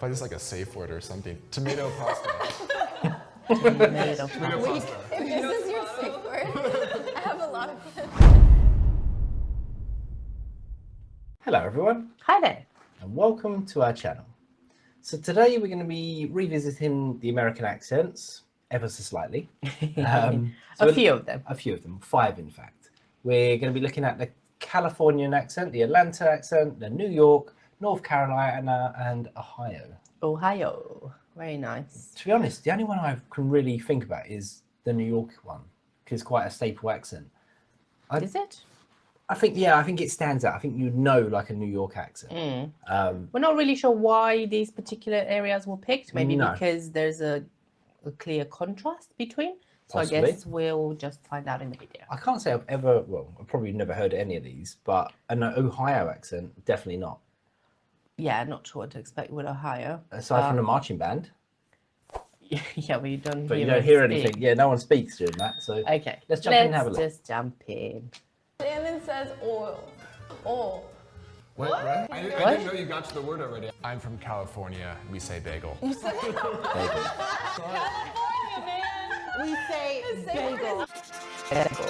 If I just like a safe word or something. Tomato pasta. Tomato Tomato pasta. If this is your safe word, I have a lot of questions. Hello everyone, Hi there. and welcome to our channel. So today we're going to be revisiting the American accents, ever so slightly. A few of them. A few of them, 5 in fact. We're going to be looking at the Californian accent, the Atlanta accent, the New York, North Carolina, and Ohio. Ohio. Very nice. To be honest, the only one I can really think about is the New York one, because it's quite a staple accent. Is it? I think it stands out. I think you'd know like a New York accent. We're not really sure why these particular areas were picked. Maybe No. because there's a clear contrast between. So Possibly. I guess we'll just find out in the video. I can't say I've ever, well, I've probably never heard any of these, but an Ohio accent, definitely not. Yeah, not sure what to expect with Ohio. Aside from the marching band, Yeah, we don't. but you hear don't us hear speak. anything. Yeah, no one speaks during that. So Okay, let's jump in and have a look. just jump in. Shannon says oil. Oil. What? I didn't know you got to the word already. I'm from California. We say bagel. You said it. Bagel. California, man. We say bagel. Bagel.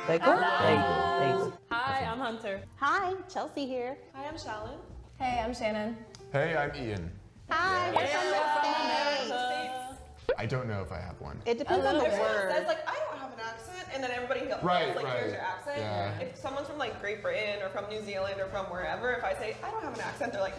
Bagel? Bagel. Hi, I'm Hunter. Hi, Chelsea here. Hi, I'm Shalyn. Hey, I'm Shannon. Hey, I'm Ian. Hi, we're from the States. I don't know if I have one. It depends on the Everyone word. says like, I don't have an accent, and then everybody goes, Right, like, right. here's your accent. Yeah. If someone's from like Great Britain or from New Zealand or from wherever, if I say I don't have an accent, they're like,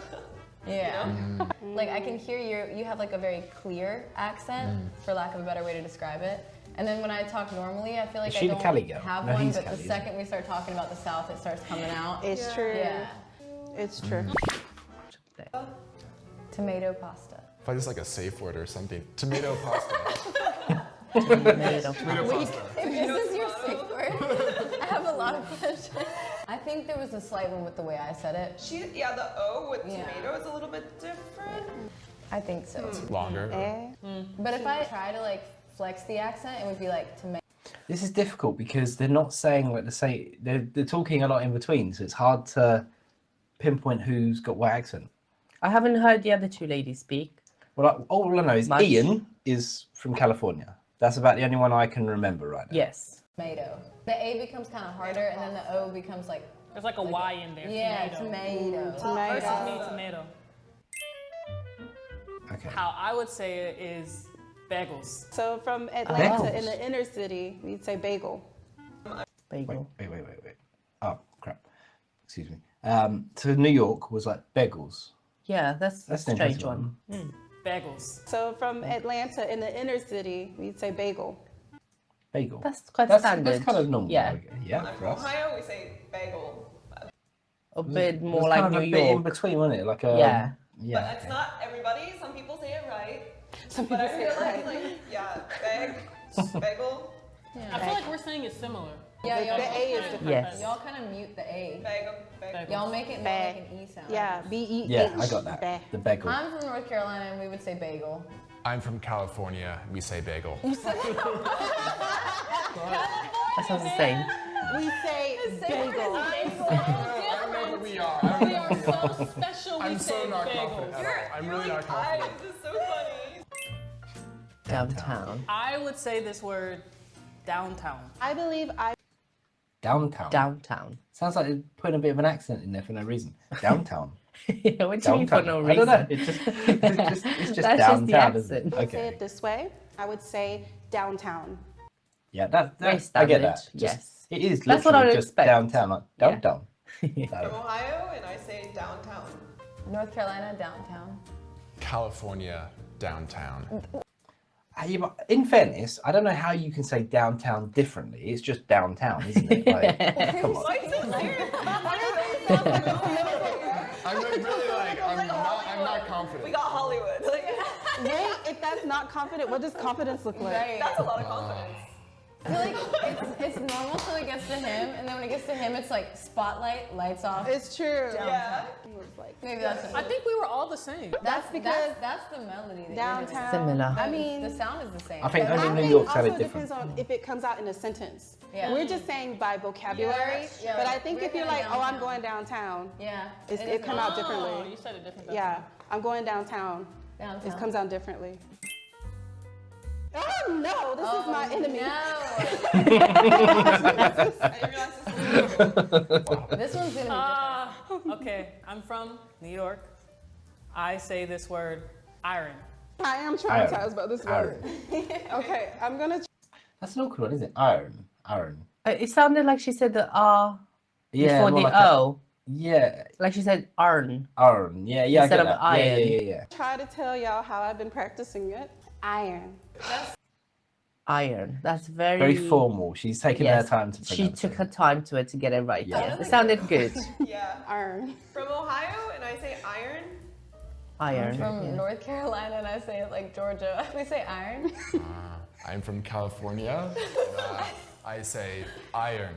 Yeah. you know? Like I can hear you have like a very clear accent, for lack of a better way to describe it. And then when I talk normally, I feel like Is I she the don't Cali girl? have No, one, he's but Cali, the isn't he? second we start talking about the South, it starts coming out. It's true. Yeah. It's true. Tomato pasta. If I just like a safe word or something. Tomato pasta. Tomato. Tomato pasta. If this is your safe word, I have a lot of questions. I think there was a slight one with the way I said it. The O with Yeah. tomato is a little bit different. I think so. Longer. But if I try to like flex the accent, it would be like tomato. This is difficult because they're not saying like they're talking a lot in between, so it's hard to pinpoint who's got what accent. I haven't heard the other two ladies speak. Well, all I know is Much. Ian is from California. That's about the only one I can remember right now. Yes. Tomato. The A becomes kind of harder, and then the O becomes like There's like a Y in there. yeah, tomato. tomato. Versus me, tomato. Okay. How I would say it is bagels. So from Atlanta Bagels. in the inner city, we'd say bagel. Bagel. Wait. Oh crap. Excuse me. So New York was like bagels. Yeah, that's a an strange interesting one. Bagels. So from Atlanta in the inner city, we'd say bagel. Bagel. That's quite That's standard. kind of normal. Yeah. Yeah. I'm For from us. Ohio, we say bagel. A bit It more was like kind of New a bit in York. between, wasn't it? Like a Yeah. Yeah. But it's not everybody. Some people say it right. Some But people I say feel it right. like bagel. I feel like we're saying it's similar. Yeah, The y'all, A is different. Yes. y'all kind of mute the A. Bagel. Y'all make it more Bag. like an E sound. Yeah, B-E-H. Yeah, I got that. Bag. The bagel. I'm from North Carolina, and we would say bagel. I'm from California. We say bagel. That sounds the same. We say bagel. I don't know who we are. We are so special. I'm we so say not bagels. confident at all. I'm really not confident. This is so funny. Downtown. I would say this word downtown. I believe I Downtown. Downtown. Sounds like they're putting a bit of an accent in there for no reason. Downtown. Yeah, what do you mean for no I don't know. reason? It's just That's downtown, just the isn't accent. it? would say Okay. it this way. I would say downtown. Yeah, Very I get standard, that. Just- yes. It is That's what I literally would just expect. downtown, like Yeah. downtown. From Ohio, and I say downtown. North Carolina, downtown. California, downtown. In fairness, I don't know how you can say downtown differently. It's just downtown, isn't it? Like, come on. Why are you so serious? I'm like really like I'm not confident. We got Hollywood. Like, Wait, if that's not confident, what does confidence look like? Right. that's a lot of confidence. I feel like it's normal till it gets to him, and then when it gets to him, it's like spotlight, lights off. It's true. Yeah. Maybe that's I think we were all the same. that's because that's the melody. That Downtown. Similar. I mean, the sound is the same. I think I only New think York also sounded depends different. on if it comes out in a sentence. Yeah. We're just saying by vocabulary, Yeah, but I like, think we're if you're going like, oh, I'm downtown. going downtown, Yeah. it is come out Oh, differently. you said it different. Yeah, I'm going downtown. Downtown. It comes out differently. Oh no, this is my enemy. No. This one's gonna be Okay, I'm from New York. I say this word iron. I am traumatized by this word. Okay, I'm gonna. That's an awkward one, isn't it? Iron. It sounded like she said the R Yeah, before more the like a- O. Yeah, Like she said iron. iron. Yeah, I Instead get of that. iron. Yeah. Try to tell y'all how I've been practicing it. Iron. Iron. That's very... Very formal. She's taken her time to She pronounce took it. her time to it to get it right. Yeah. Yeah. It sounded good. Yeah. Iron. From Ohio, and I say iron. Iron. from North Carolina, and I say it like Georgia. We say iron. I'm from California. And, I say iron.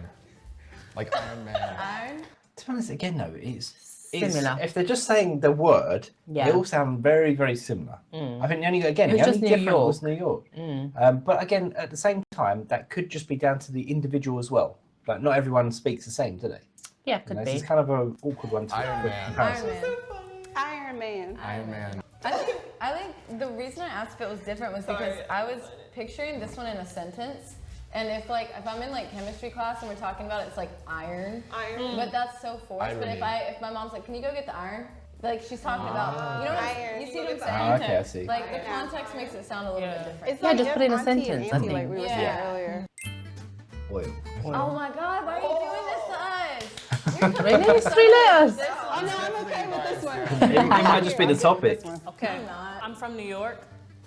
Like Iron Man. Iron. To be honest, again though, it's Similar. if they're just saying the word, Yeah. they all sound very, very similar. I think the only again, It was the just only New difference was New York. Mm. But again, at the same time, that could just be down to the individual as well. Like not everyone speaks the same, do they? Yeah, You could know, be. This is kind of an awkward one to Iron for Man. comparison. Iron Man. Iron Man. Iron Man. I think the reason I asked if it was different was because I was picturing this one in a sentence. And if I'm in like chemistry class and we're talking about it, it's like iron. Iron. But that's so forced. But Irony. if my mom's like, can you go get the iron? Like she's talking about, you know what Iron. you see You what I'm go saying? get Ah, okay, I see. Like the context makes it sound a little bit different. It's Yeah, like just your put it in a auntie and sentence, I auntie, think. like we were Yeah. saying earlier. Oil. Oh my God, why are you doing this to us? Really? It's 3 letters. Oh no, I'm okay with this one. It might just be the topic. Okay, I'm not. I'm from New York.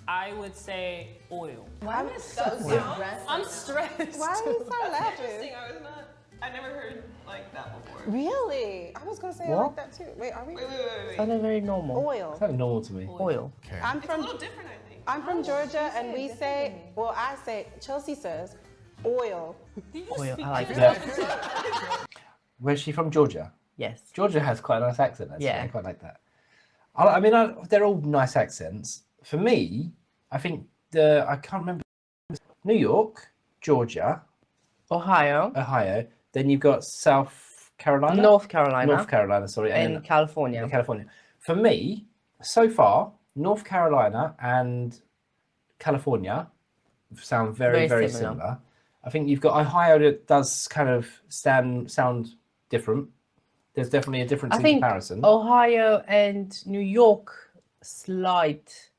I would say oil. Why am I so stressed? I'm stressed. Why are you so laughing? Interesting. I never heard like that before. Really? I was gonna say it What? like that too. Wait, are we? Wait. Sounded very normal. Oil. Sounds normal to me. Oil. Okay. I'm It's a from little different, I think. I'm from Georgia, and we say, well, I say, Chelsea says, oil. Oil. I like Yeah. that. Where's she from? Georgia. Yes. Georgia has quite a nice accent. Actually. Yeah. I quite like that. I mean, they're all nice accents. For me, I think I can't remember. New York, Georgia, Ohio. Ohio. Then you've got South Carolina. North Carolina. North Carolina, sorry. And then California. California. For me, so far, North Carolina and California sound very, Very very similar. similar. I think you've got Ohio that does kind of sound different. There's definitely a difference I in think comparison. Ohio and New York slight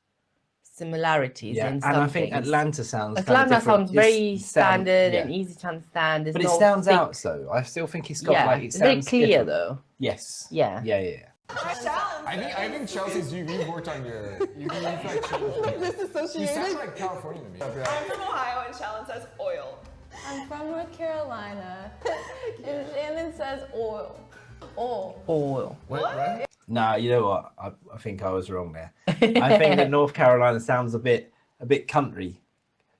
similarities Yeah, in and some I think things. Atlanta sounds kind of Atlanta different. sounds very It's standard yeah. and easy to understand. There's But it no stands thick- out though. I still think it's got Yeah, like it it's very sounds clear different. though. Yes. Yeah. Yeah. I think Chelsea's you've worked on you've like changed. Disassociated. You sound like California to me. I'm from Ohio, and Shalyn says oil. I'm from North Carolina, and Shannon says oil. Oil. Oil. What? No, you know what? I think I was wrong there. I think that North Carolina sounds a bit country.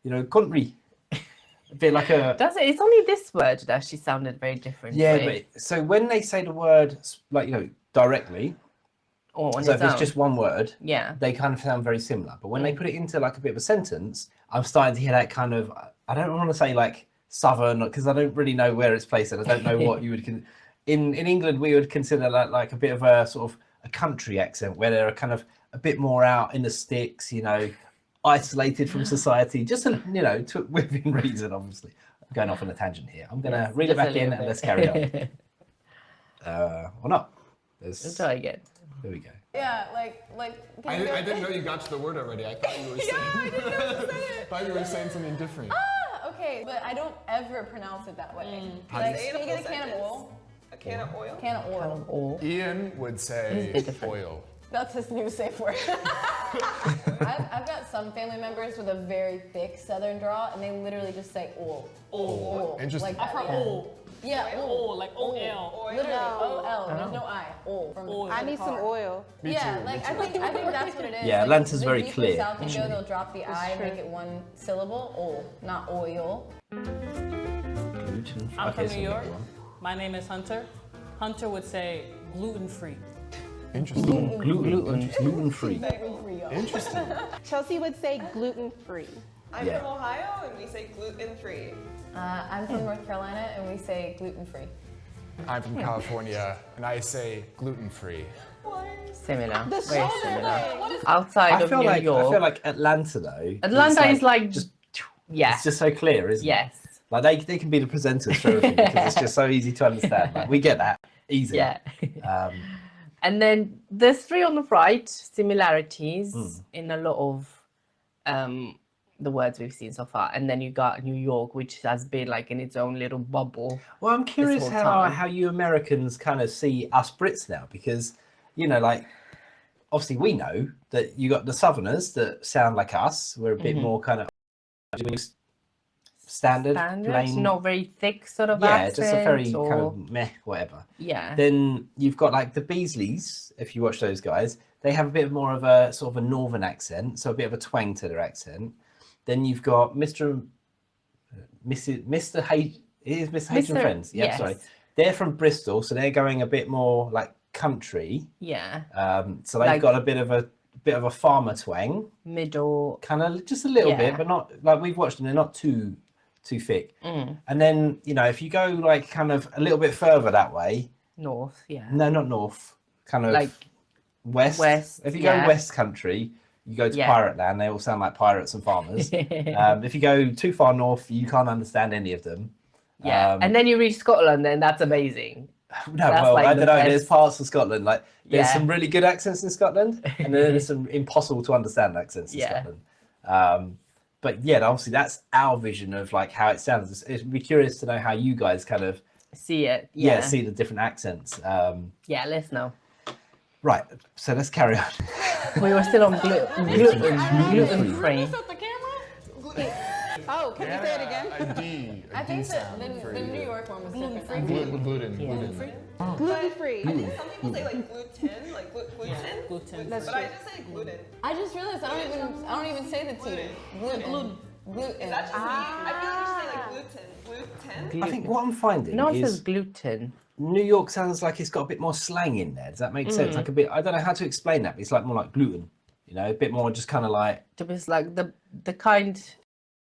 You know, country. A bit like a Does it? It's only this word that she sounded very different. yeah. with. But so when they say the word like directly, Or on so its if it's own. just one word, Yeah. they kind of sound very similar. But when they put it into like a bit of a sentence, I'm starting to hear that kind of. I don't want to say like southern because I don't really know where it's placed, and I don't know what you would. In England, we would consider that like a bit of a sort of a country accent where they're kind of a bit more out in the sticks, you know, isolated from society, just within reason. Obviously, I'm going off on a tangent here. I'm gonna reel it just a back in little and let's bit. carry on. Or not. Let's try again. There we go. Yeah, like. I didn't know you got to the word already. I thought you were saying. Thought you were saying something different. Okay, but I don't ever pronounce it that way. How do you Like, say it can you in a get a can of sentence? oil? A can of oil. Can of oil. Oil. Ian would say It's different. oil. That's his new safe word. I've got some family members with a very thick southern drawl, and they literally just say oil. Oil. Interesting. Like I've that, heard yeah. oil. Yeah, Oil, like O-L. Literally, O-L. There's no I. Oil. From Oil. I need some oil. Me Yeah, too, like me I too. think that's what it is. Yeah, like, Atlanta's the very deeper clear, South you go, actually. they'll drop the I and make it one syllable. Oil, not oil. I'm from so New York. maybe one. My name is Hunter. Hunter would say gluten-free. Interesting. Gluten-free. Interesting. Chelsea would say gluten-free. I'm Yeah. from Ohio, and we say gluten-free. I'm from North Carolina, and we say gluten-free. I'm from California, and I say gluten-free. Similar. The Very shoulder similar. thing. Outside of New I York. feel like Atlanta though. Atlanta it's is like just yeah. it's just so clear, isn't it? Yes. Like they can be the presenters for everything because it's just so easy to understand. Like we get that easy. Yeah. Um, And then there's three on the right, similarities in a lot of the words we've seen so far. And then you got New York, which has been like in its own little bubble. well, I'm curious whole time. how you Americans kind of see us Brits now because you know like obviously we know that you got the Southerners that sound like us. We're a bit more kind of standard, plain. Not very thick sort of Yeah, accent. just a very or, kind of meh, whatever. Yeah. Then you've got like the Beasleys, if you watch those guys, they have a bit more of a sort of a northern accent, so a bit of a twang to their accent. Then you've got Mr. H. It is Mr. H and Friends. Yeah, yes. sorry. They're from Bristol, so they're going a bit more like country. Yeah. So they've Like- got a bit of a farmer twang, Middle. kind of just a little Yeah. bit, but not like we've watched them. They're not too thick. And then you know if you go like kind of a little bit further that way, North. Yeah. no, not north, kind of Like west. west, If you yeah. go West Country, you go to Yeah. Pirate Land. They all sound like pirates and farmers. If you go too far north, you can't understand any of them. Yeah. And then you reach Scotland, and that's amazing. No, That's well, like I the don't know. best. There's parts of Scotland like there's Yeah. some really good accents in Scotland, and then there's some impossible to understand accents in Yeah. Scotland. But yeah, obviously that's our vision of like how it sounds. It'd be curious to know how you guys kind of See it. yeah Yeah. see the different accents. Yeah. Let's know. Right, so let's carry on. We were still on gluten free. Oh, can you say it again? A D. I think that the New York one was different. Gluten. Yeah. Gluten. Gluten-free. I think some people say like gluten, like gluten. Gluten. That's But true. I just say gluten. I just realized I don't even say the T. Gluten. Gluten. That's just me. I feel like you should say like gluten. Gluten? I think what I'm finding No one says is gluten. New York sounds like it's got a bit more slang in there. Does that make sense? Like a bit. I don't know how to explain that. But it's like more like gluten. You know, a bit more just kind of like It's like the kind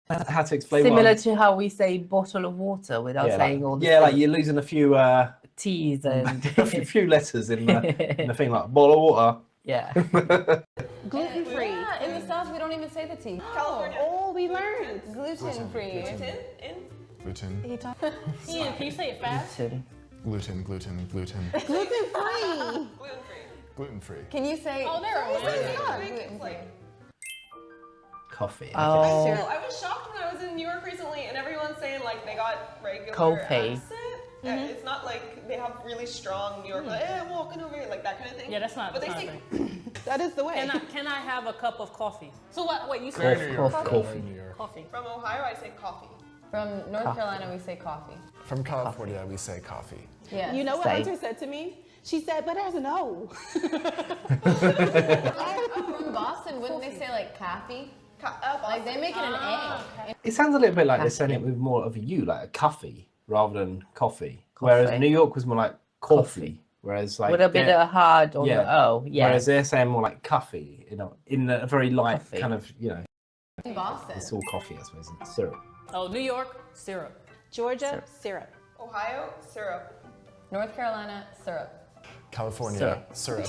how to explain. similar to how we say bottle of water without yeah, saying like, all the yeah, like you're losing a few T's and a few letters in the thing like bottle of water. yeah. Gluten-free. Yeah, in the South we don't even say the T. California. Oh, we learned. Gluten free. Gluten? In? Gluten. Ian, can you say it fast? Gluten. Gluten. Gluten. Gluten-free. Gluten-free. Gluten free. Can you say? Oh, there it was. Gluten free. Coffee. Okay. Oh. I was shocked when I was in New York recently and everyone's saying like they got regular Coffee. accent. It's not like they have really strong New York, like, hey, I'm walking over here, like that kind of thing. Yeah, that's not. But they that's say not right. That is the way. Can I have a cup of coffee? So what? Wait, you Very said New York. Coffee. Very New York. coffee. from Ohio, I say coffee. From North Carolina we say coffee. From California, we say coffee. Yeah. You know what Say. Hunter said to me? She said, but there's an O. From Boston, wouldn't they say like coffee? Boston. Like they make it an A. It sounds a little bit like they're saying it with more of a U, like a cuffy rather than coffee. Whereas Coffee. New York was more like coffee. Coffee. Whereas like With a bit they're- of hard on yeah. the O. Yeah. Whereas they're saying more like coffee, you know, in a very light Coffee. kind of, you know, In Boston. it's all coffee, I suppose, and syrup. Oh, New York syrup. Georgia, syrup. Ohio, syrup. North Carolina syrup. California, syrup.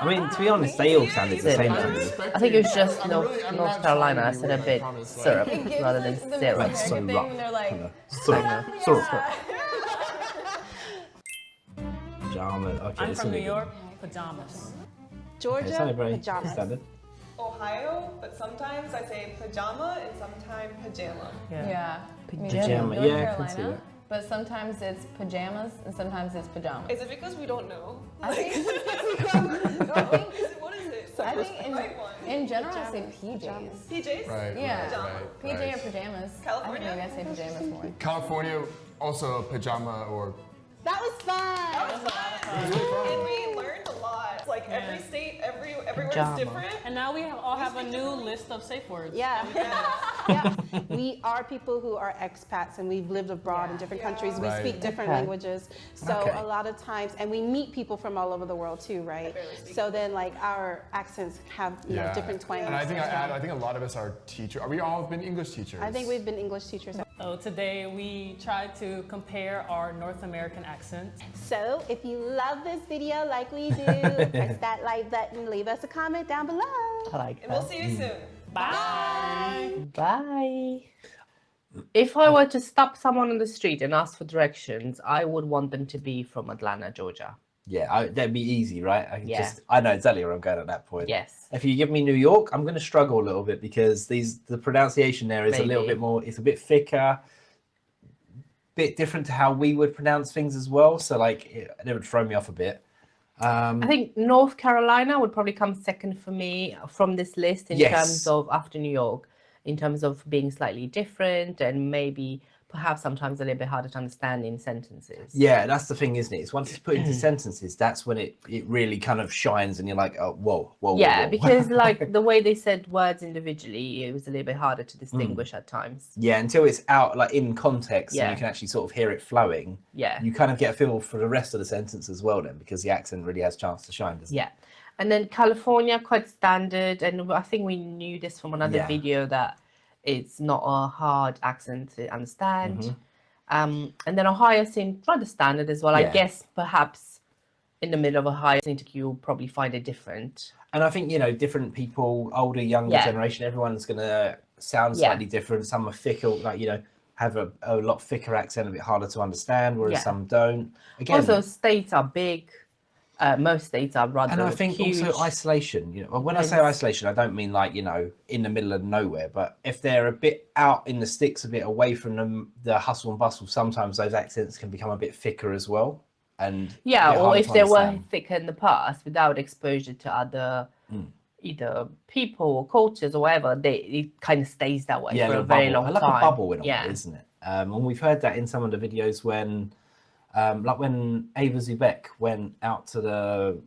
I mean, to be honest, they all sounded the same to me. I think it was just I'm North, really- I'm North not Carolina. I trying to said be a rude, I bit promise, like- syrup It gives rather like than the syrup. American So thing rough. when they're like, Kinda syrup. I Syrup. Pajamas. Okay, I'm this from will New be York. Pajamas. good. Georgia, It sounded very pajamas. standard. Ohio, but sometimes I say pajama and sometimes pajama. yeah. Me too. Pajama. North Yeah, I can see Carolina. that. But sometimes it's pajamas and sometimes it's pajamas. Is it because we don't know? I think, What is it? I think Right one. in general I say PJs. PJs? Right. Yeah. Right. PJ right. or pajamas. California? I think maybe I say pajamas more. California, also pajama or. That was fun. And we learned a lot. Like every state, everywhere Pajama. is different. And now we all have a new list of safe words. Yeah. Yeah. We are people who are expats and we've lived abroad in different countries. We Right. speak different Okay. languages. So Okay. a lot of times, and we meet people from all over the world too, right? So then like our accents have different twangs. And I think as well. I think a lot of us are teachers. Are we all been English teachers? I think we've been English teachers. So today we tried to compare our North American accents. So if you love this video like we do, press that like button, leave us a comment down below. I like And we'll that. see you soon. Bye. Bye. If I were to stop someone on the street and ask for directions, I would want them to be from Atlanta, Georgia. Yeah, that'd be easy, right? Yeah. I know exactly where I'm going at that point. Yes. If you give me New York, I'm going to struggle a little bit because the pronunciation there is a little Maybe. bit more. It's a bit thicker, bit different to how we would pronounce things as well. So like, it would throw me off a bit. I think North Carolina would probably come second for me from this list in Yes. terms of after New York, in terms of being slightly different and maybe perhaps sometimes a little bit harder to understand in sentences. Yeah, that's the thing, isn't it? It's once it's put into sentences, that's when it really kind of shines, and you're like, oh, whoa. Yeah, whoa. because like the way they said words individually, it was a little bit harder to distinguish at times. Yeah, until it's out like in context and Yeah. you can actually sort of hear it flowing. Yeah. You kind of get a feel for the rest of the sentence as well then, because the accent really has a chance to shine, doesn't it? Yeah. And then California, quite standard. And I think we knew this from another Yeah. video that it's not a hard accent to understand. Mm-hmm. And then Ohio seemed rather standard as well. I Yeah. guess perhaps in the middle of Ohio, I think you'll probably find it different. And I think, different people, older, younger Yeah. generation, everyone's going to sound Yeah. slightly different. Some are thicker, like, have a lot thicker accent, a bit harder to understand, whereas Yeah. some don't. Again, Also, states are big. Most states are rather and I think huge. also isolation. When I say Hence- isolation, I don't mean like in the middle of nowhere. But if they're a bit out in the sticks, a bit away from the hustle and bustle, sometimes those accents can become a bit thicker as well. And a Yeah, bit or harder if to they were understand. thicker in the past without exposure to other either people or cultures or whatever, it kind of stays that way Yeah, for a little very bubble. long like time. a bubble in a Yeah. way, isn't it? And we've heard that in some of the videos when, like when Ava Zubek went out to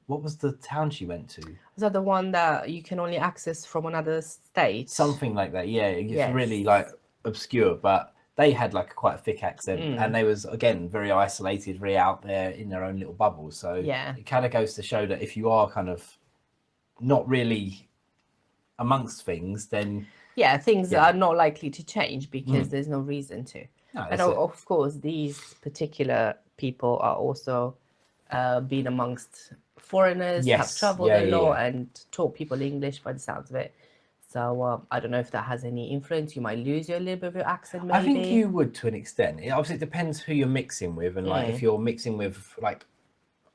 what was the town she went to? Is that the one that you can only access from another state? Something like that. Yeah, it's Yes. really like obscure, but they had like quite a thick accent, and they was again very isolated, very out there in their own little bubble. So Yeah. it kind of goes to show that if you are kind of not really amongst things, then Yeah, things Yeah. are not likely to change because there's no reason to. no, And that's it. of course, these particular people are also been amongst foreigners, have Yes. traveled Yeah, a yeah, lot yeah. and taught people English by the sounds of it. So I don't know if that has any influence. You might lose your little bit of your accent, maybe. I think you would to an extent. Obviously, it depends who you're mixing with, and like if you're mixing with like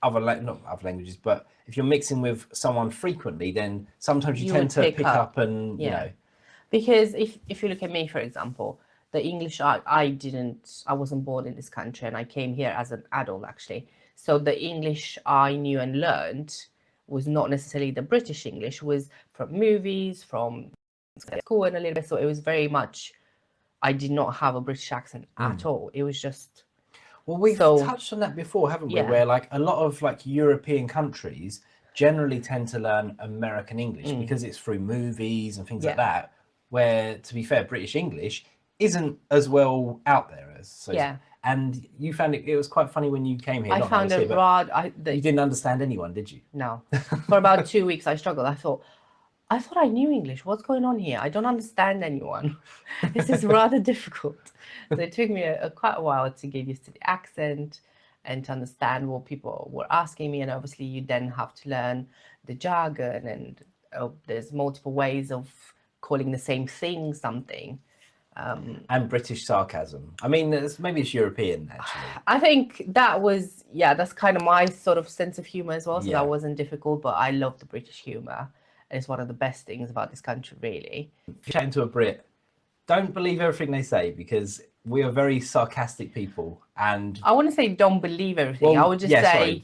not other languages, but if you're mixing with someone frequently, then sometimes you You tend would to pick pick up. up and Yeah. Because if you look at me, for example, the English I wasn't born in this country and I came here as an adult actually. So the English I knew and learned was not necessarily the British English, was from movies, from school and a little bit. So it was very much, I did not have a British accent at all. It was just, Well, we've So- touched on that before, haven't we? Yeah. Where like a lot of like European countries generally tend to learn American English because it's through movies and things like Yeah. that. Where, to be fair, British English isn't as well out there as. So Yeah. And you found it was quite funny when you came here. I not when found was it here, but rather, you didn't understand anyone, did you? no. For about 2 weeks I struggled. I thought I knew English. What's going on here? I don't understand anyone. This is rather difficult. So it took me quite a while to get used to the accent and to understand what people were asking me. And obviously you then have to learn the jargon and there's multiple ways of calling the same thing something. And British sarcasm. I mean, maybe it's European actually. I think that was, that's kind of my sort of sense of humor as well. So Yeah. that wasn't difficult, but I love the British humor. And it's one of the best things about this country, really. If you're chatting to a Brit, don't believe everything they say because we are very sarcastic people, and I wouldn't say don't believe everything. Well, I would just yeah, say,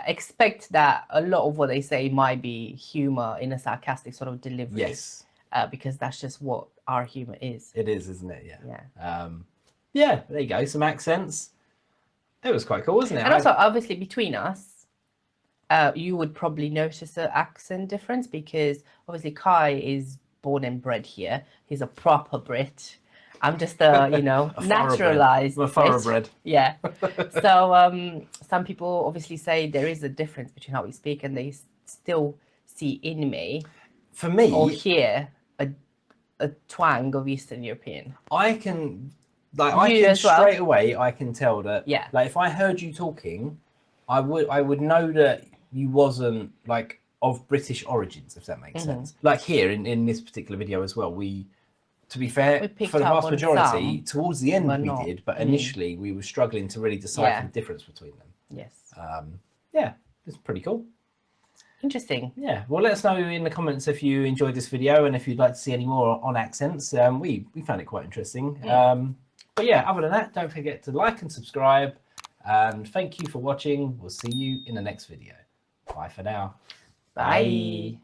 expect that a lot of what they say might be humor in a sarcastic sort of delivery. yes, Because that's just what our humor is. it is, isn't it? Yeah. Yeah, there you go. Some accents. It was quite cool, wasn't it? And also, obviously, between us, you would probably notice an accent difference because obviously Kai is born and bred here. He's a proper Brit. I'm just a, naturalized. I'm a Brit. thoroughbred. Yeah. So some people obviously say there is a difference between how we speak and they still see in me For me, or hear a twang of Eastern European. I can, like, I You can as well? straight away. I can tell that. Yeah. Like, if I heard you talking, I would know that you wasn't like of British origins, if that makes sense. Like here in this particular video as well, to be fair, We picked for the up vast on majority, some, towards the end but we not. did, but initially we were struggling to really decipher Yeah. the difference between them. Yes. Yeah, it's pretty cool. Interesting. Yeah, well, let us know in the comments if you enjoyed this video and if you'd like to see any more on accents. We found it quite interesting. But yeah, other than that, don't forget to like and subscribe. And thank you for watching. We'll see you in the next video. Bye for now. Bye.